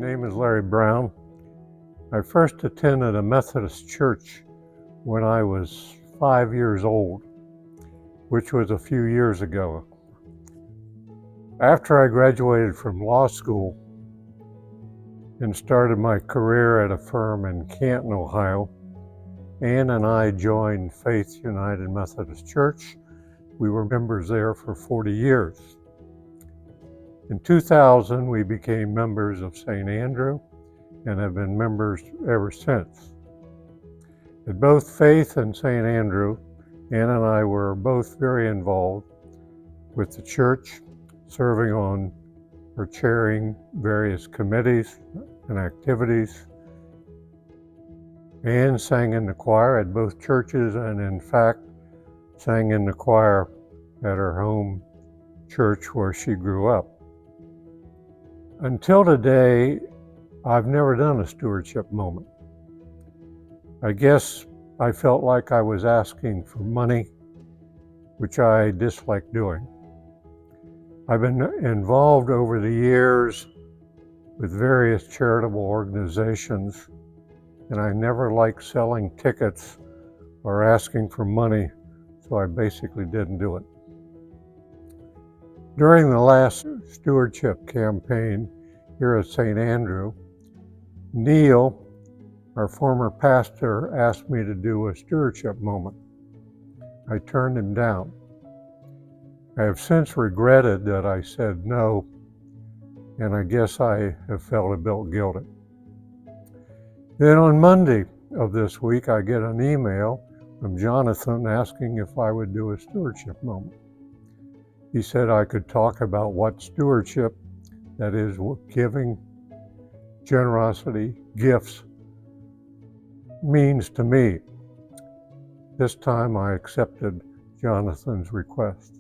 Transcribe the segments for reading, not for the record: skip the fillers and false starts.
name is Larry Brown. I first attended a Methodist church when I was 5 years old, which was a few years ago. After I graduated from law school and started my career at a firm in Canton, Ohio, Ann and I joined Faith United Methodist Church. We were members there for 40 years. In 2000, we became members of St. Andrew and have been members ever since. At both Faith and St. Andrew, Ann and I were both very involved with the church, serving on or chairing various committees and activities. Ann sang in the choir at both churches and in fact sang in the choir at her home church where she grew up. Until today, I've never done a stewardship moment. I guess I felt like I was asking for money, which I dislike doing. I've been involved over the years with various charitable organizations, and I never liked selling tickets or asking for money, so I basically didn't do it. During the last stewardship campaign here at St. Andrew, Neil, our former pastor, asked me to do a stewardship moment. I turned him down. I have since regretted that I said no, and I guess I have felt a bit guilty. Then on Monday of this week, I get an email from Jonathan asking if I would do a stewardship moment. He said I could talk about what stewardship, that is, giving, generosity, gifts, means to me. This time I accepted Jonathan's request.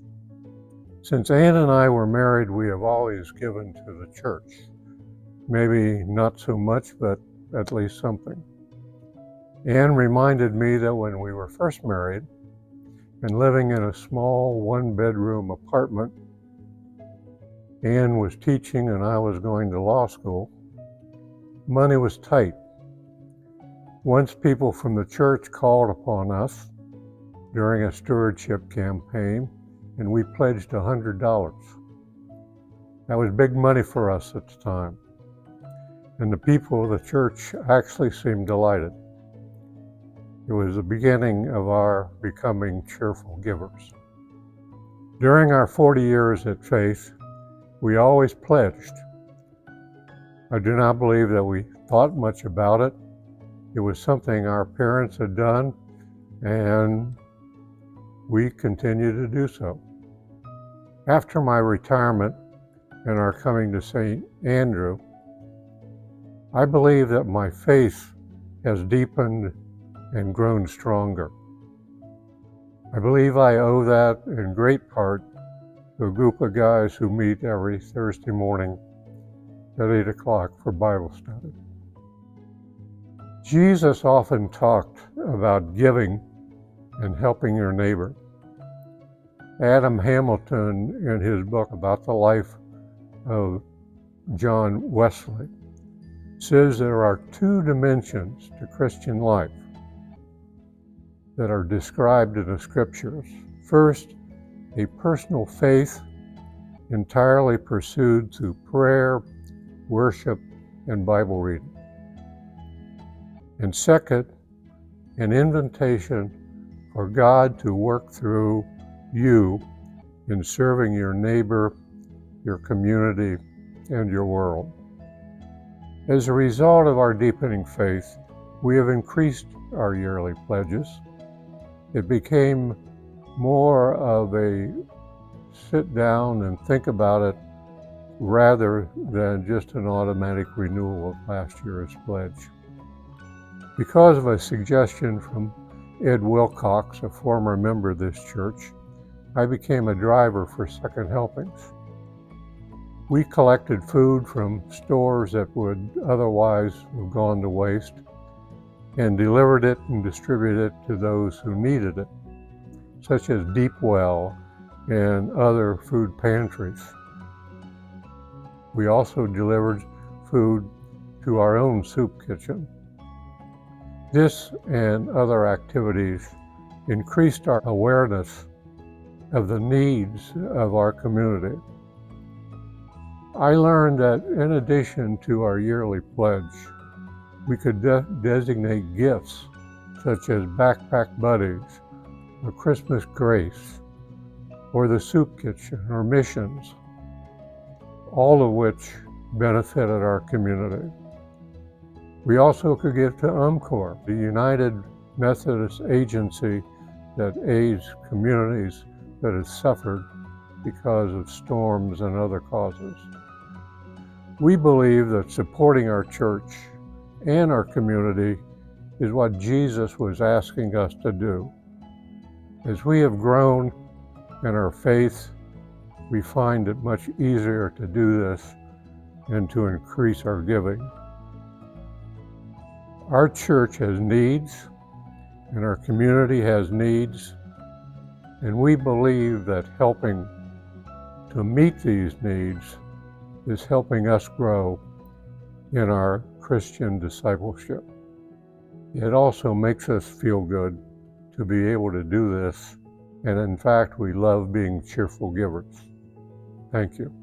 Since Ann and I were married, we have always given to the church. Maybe not so much, but at least something. Ann reminded me that when we were first married and living in a small one-bedroom apartment, Ann was teaching and I was going to law school, money was tight. Once people from the church called upon us during a stewardship campaign, and we pledged $100. That was big money for us at the time. And the people of the church actually seemed delighted. It was the beginning of our becoming cheerful givers. During our 40 years at Faith, we always pledged. I do not believe that we thought much about it. It was something our parents had done, and we continue to do so. After my retirement and our coming to St. Andrew, I believe that my faith has deepened and grown stronger. I believe I owe that in great part to a group of guys who meet every Thursday morning at 8 o'clock for Bible study. Jesus often talked about giving and helping your neighbor. Adam Hamilton, in his book about the life of John Wesley, says there are two dimensions to Christian life that are described in the scriptures. First, a personal faith entirely pursued through prayer, worship, and Bible reading. And second, an invitation for God to work through you in serving your neighbor, your community, and your world. As a result of our deepening faith, we have increased our yearly pledges. It became more of a sit down and think about it rather than just an automatic renewal of last year's pledge. Because of a suggestion from Ed Wilcox, a former member of this church, I became a driver for Second Helpings. We collected food from stores that would otherwise have gone to waste and delivered it and distributed it to those who needed it, such as Deep Well and other food pantries. We also delivered food to our own soup kitchen. This and other activities increased our awareness of the needs of our community. I learned that in addition to our yearly pledge, we could designate gifts such as Backpack Buddies, or Christmas Grace, or the Soup Kitchen, or missions, all of which benefited our community. We also could give to UMCOR, the United Methodist Agency that aids communities that have suffered because of storms and other causes. We believe that supporting our church and our community is what Jesus was asking us to do. As we have grown in our faith, we find it much easier to do this and to increase our giving. Our church has needs, and our community has needs, and we believe that helping to meet these needs is helping us grow in our Christian discipleship. It also makes us feel good to be able to do this, and in fact, we love being cheerful givers. Thank you.